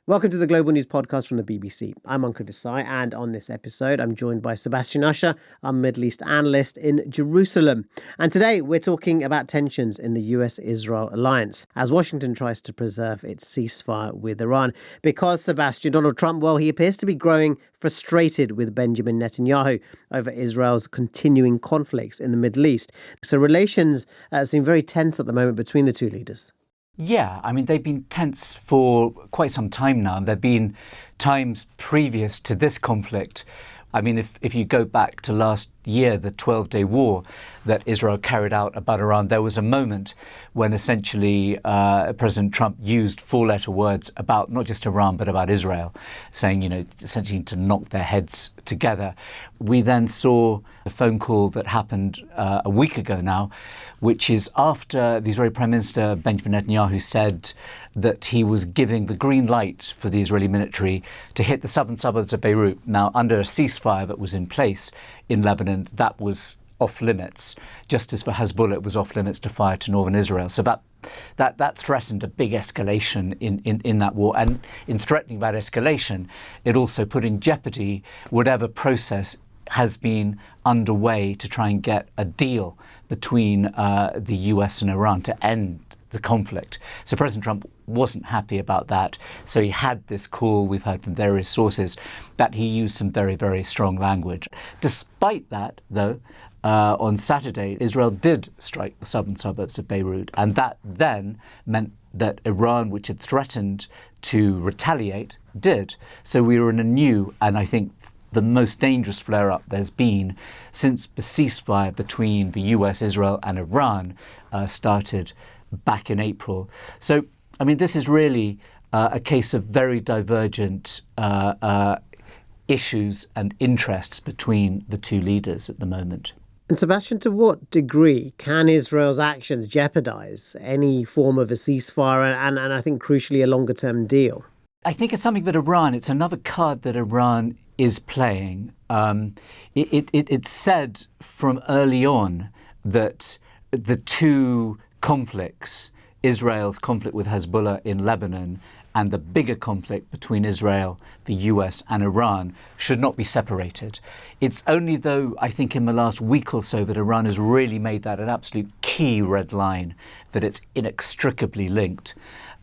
Welcome to the Global News Podcast from the BBC. I'm Ankur Desai, and on this episode, I'm joined by Sebastian Usher, our Middle East analyst in Jerusalem. And today, we're talking about tensions in the US-Israel alliance as Washington tries to preserve its ceasefire with Iran. Because Sebastian, Donald Trump, well, he appears to be growing frustrated with Benjamin Netanyahu over Israel's continuing conflicts in the Middle East. So relations seem very tense at the moment between the two leaders. Yeah, I mean, they've been tense for quite some time now. There have been times previous to this conflict. I mean, if you go back to last year, the 12-day war that Israel carried out about Iran, there was a moment when essentially President Trump used four-letter words about not just Iran, but about Israel, saying, essentially to knock their heads together. We then saw a phone call that happened a week ago now, which is after the Israeli Prime Minister Benjamin Netanyahu said that he was giving the green light for the Israeli military to hit the southern suburbs of Beirut. Now, under a ceasefire that was in place in Lebanon, that was off limits, just as for Hezbollah it was off limits to fire to northern Israel. So that threatened a big escalation in that war. And in threatening that escalation, it also put in jeopardy whatever process has been underway to try and get a deal between the US and Iran to end the conflict. So President Trump wasn't happy about that. So he had this call, we've heard from various sources, that he used some very, very strong language. Despite that, though, on Saturday, Israel did strike the southern suburbs of Beirut. And that then meant that Iran, which had threatened to retaliate, did. So we were in a new, and I think the most dangerous flare-up there's been since the ceasefire between the US, Israel and Iran started back in April. So, I mean, this is really a case of very divergent issues and interests between the two leaders at the moment. And Sebastian, to what degree can Israel's actions jeopardize any form of a ceasefire and I think crucially a longer-term deal? I think it's something that it's another card that Iran is playing. It's said from early on that the two conflicts, Israel's conflict with Hezbollah in Lebanon and the bigger conflict between Israel, the US and Iran, should not be separated. It's only though, I think in the last week or so, that Iran has really made that an absolute key red line, that it's inextricably linked.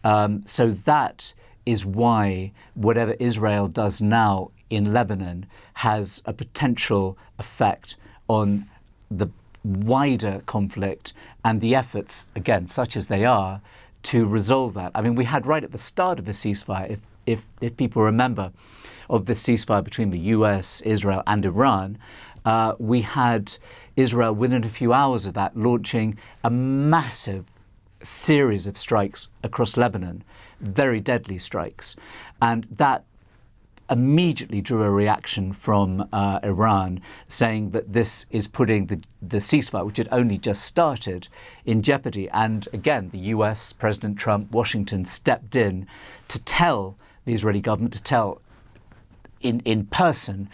So that is why whatever Israel does now in Lebanon has a potential effect on the wider conflict and the efforts, again, such as they are, to resolve that. I mean, we had right at the start of the ceasefire, if people remember, of the ceasefire between the US, Israel and Iran, we had Israel within a few hours of that launching a massive series of strikes across Lebanon, very deadly strikes. And that immediately drew a reaction from Iran, saying that this is putting the ceasefire, which had only just started, in jeopardy. And again, the US, President Trump, Washington stepped in to tell the Israeli government, to tell in person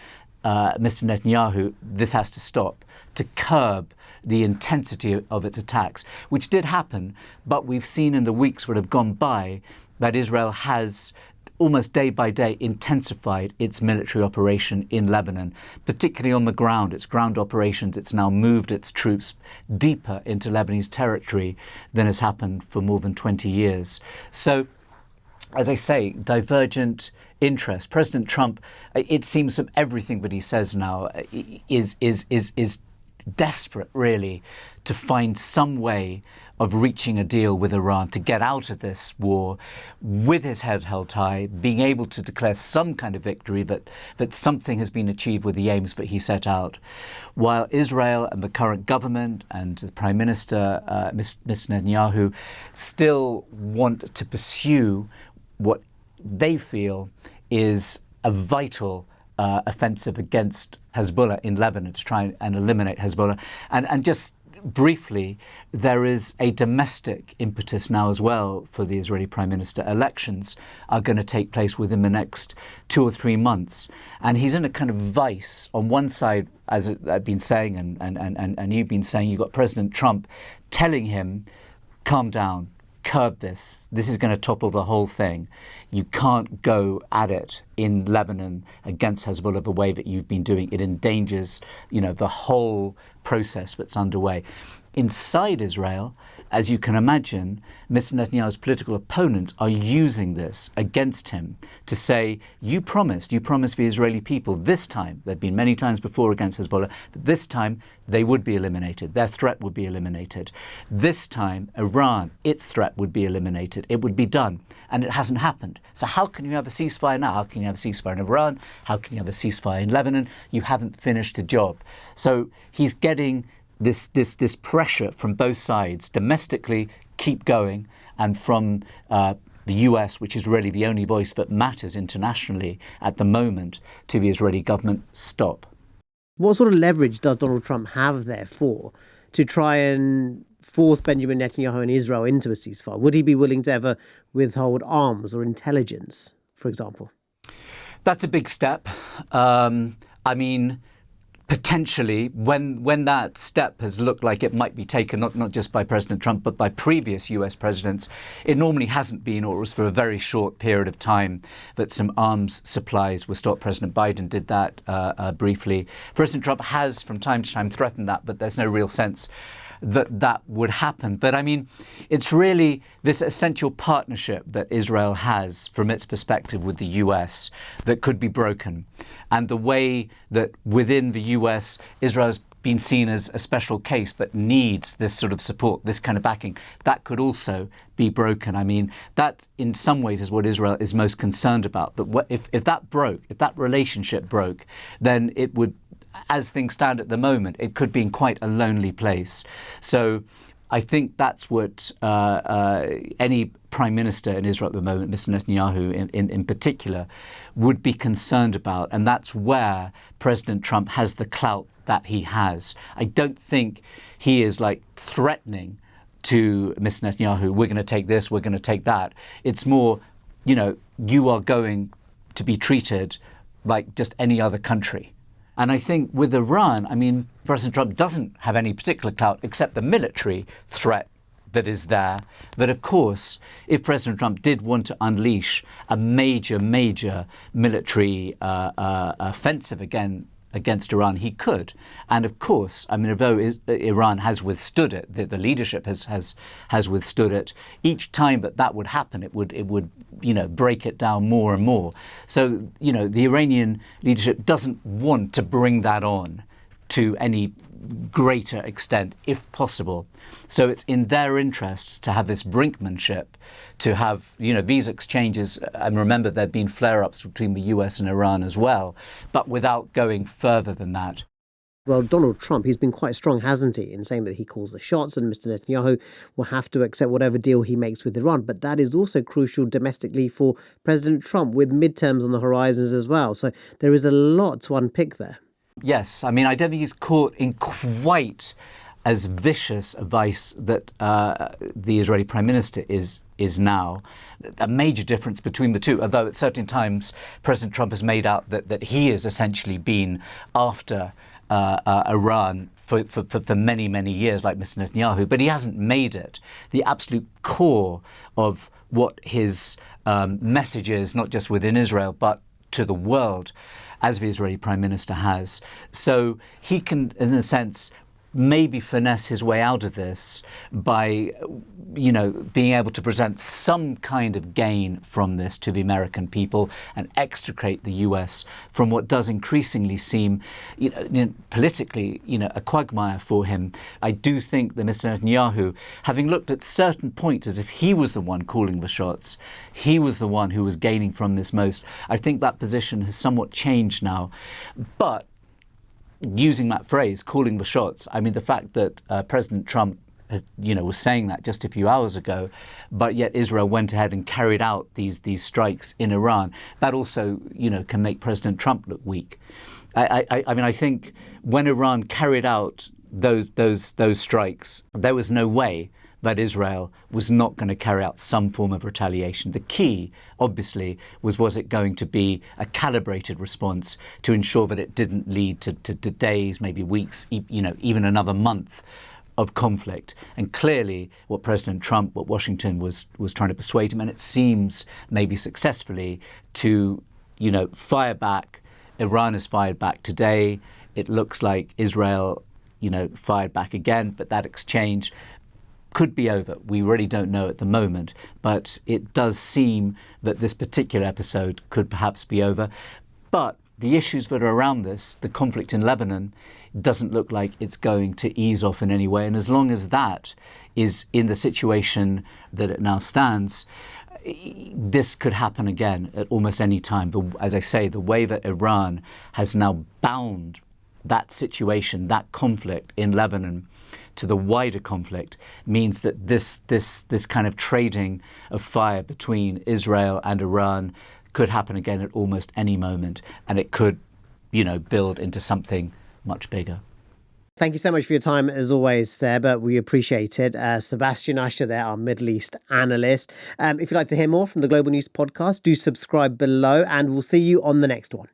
Mr. Netanyahu, this has to stop, to curb the intensity of its attacks, which did happen. But we've seen in the weeks that have gone by that Israel has almost day by day intensified its military operation in Lebanon, particularly on the ground, its ground operations. It's now moved its troops deeper into Lebanese territory than has happened for more than 20 years. So, as I say, divergent interests. President Trump, it seems from everything that he says now, is desperate, really, to find some way of reaching a deal with Iran to get out of this war with his head held high, being able to declare some kind of victory, that something has been achieved with the aims that he set out. While Israel and the current government and the Prime Minister, Mr. Netanyahu, still want to pursue what they feel is a vital offensive against Hezbollah in Lebanon, to try and eliminate Hezbollah. And just briefly, there is a domestic impetus now as well for the Israeli Prime Minister. Elections are going to take place within the next 2 or 3 months. And he's in a kind of vice. On one side, as I've been saying, and you've been saying, you've got President Trump telling him, calm down, curb this. This is going to topple the whole thing. You can't go at it in Lebanon against Hezbollah the way that you've been doing. It endangers, the whole process that's underway. Inside Israel, as you can imagine, Mr. Netanyahu's political opponents are using this against him to say, you promised the Israeli people this time, there have been many times before against Hezbollah, but this time they would be eliminated, their threat would be eliminated. This time, Iran, its threat would be eliminated, it would be done. And it hasn't happened. So how can you have a ceasefire now? How can you have a ceasefire in Iran? How can you have a ceasefire in Lebanon? You haven't finished the job. So he's getting this pressure from both sides, domestically, keep going, and from the US, which is really the only voice that matters internationally at the moment, to the Israeli government, stop. What sort of leverage does Donald Trump have, therefore, to try and force Benjamin Netanyahu and Israel into a ceasefire? Would he be willing to ever withhold arms or intelligence, for example? That's a big step. Potentially, when that step has looked like it might be taken, not just by President Trump, but by previous US presidents, it normally hasn't been, or it was for a very short period of time, that some arms supplies were stopped. President Biden did that briefly. President Trump has from time to time threatened that, but there's no real sense that would happen. But it's really this essential partnership that Israel has from its perspective with the US that could be broken. And the way that within the US, Israel's been seen as a special case but needs this sort of support, this kind of backing, that could also be broken. That in some ways is what Israel is most concerned about. That if that broke, if that relationship broke, then it would, as things stand at the moment, it could be in quite a lonely place. So I think that's what any prime minister in Israel at the moment, Mr. Netanyahu in particular, would be concerned about. And that's where President Trump has the clout that he has. I don't think he is threatening to Mr. Netanyahu, we're going to take this, we're going to take that. It's more, you are going to be treated like just any other country. And I think with Iran, President Trump doesn't have any particular clout except the military threat that is there. But of course, if President Trump did want to unleash a major military offensive against Iran, he could. And of course, although Iran has withstood it, the leadership has withstood it, each time that would happen, it would break it down more and more. So, the Iranian leadership doesn't want to bring that on to any greater extent, if possible. So it's in their interests to have this brinkmanship, to have, these exchanges. And remember, there have been flare-ups between the US and Iran as well, but without going further than that. Well, Donald Trump, he's been quite strong, hasn't he, in saying that he calls the shots and Mr. Netanyahu will have to accept whatever deal he makes with Iran. But that is also crucial domestically for President Trump, with midterms on the horizons as well. So there is a lot to unpick there. Yes, I don't think he's caught in quite as vicious a vice that the Israeli Prime Minister is now. A major difference between the two, although at certain times President Trump has made out that he has essentially been after Iran for many, many years, like Mr. Netanyahu, but he hasn't made it the absolute core of what his message is, not just within Israel, but to the world, as the Israeli Prime Minister has. So he can, in a sense, maybe finesse his way out of this by, being able to present some kind of gain from this to the American people and extricate the US from what does increasingly seem, politically, a quagmire for him. I do think that Mr. Netanyahu, having looked at certain points as if he was the one calling the shots, he was the one who was gaining from this most. I think that position has somewhat changed now. But using that phrase, calling the shots, the fact that President Trump was saying that just a few hours ago, but yet Israel went ahead and carried out these strikes in Iran, that also, can make President Trump look weak. I think when Iran carried out those strikes, there was no way that Israel was not going to carry out some form of retaliation. The key, obviously, was it going to be a calibrated response to ensure that it didn't lead to days, maybe weeks, even another month of conflict. And clearly what President Trump, what Washington was trying to persuade him, and it seems maybe successfully, to, fire back. Iran has fired back today. It looks like Israel, fired back again, but that exchange could be over. We really don't know at the moment, but it does seem that this particular episode could perhaps be over. But the issues that are around this, the conflict in Lebanon, doesn't look like it's going to ease off in any way. And as long as that is in the situation that it now stands, this could happen again at almost any time. But as I say, the way that Iran has now bound that situation, that conflict in Lebanon, to the wider conflict means that this kind of trading of fire between Israel and Iran could happen again at almost any moment, and it could, build into something much bigger. Thank you so much for your time, as always, Seb. We appreciate it. Sebastian Usher there, our Middle East analyst. If you'd like to hear more from the Global News Podcast, do subscribe below, and we'll see you on the next one.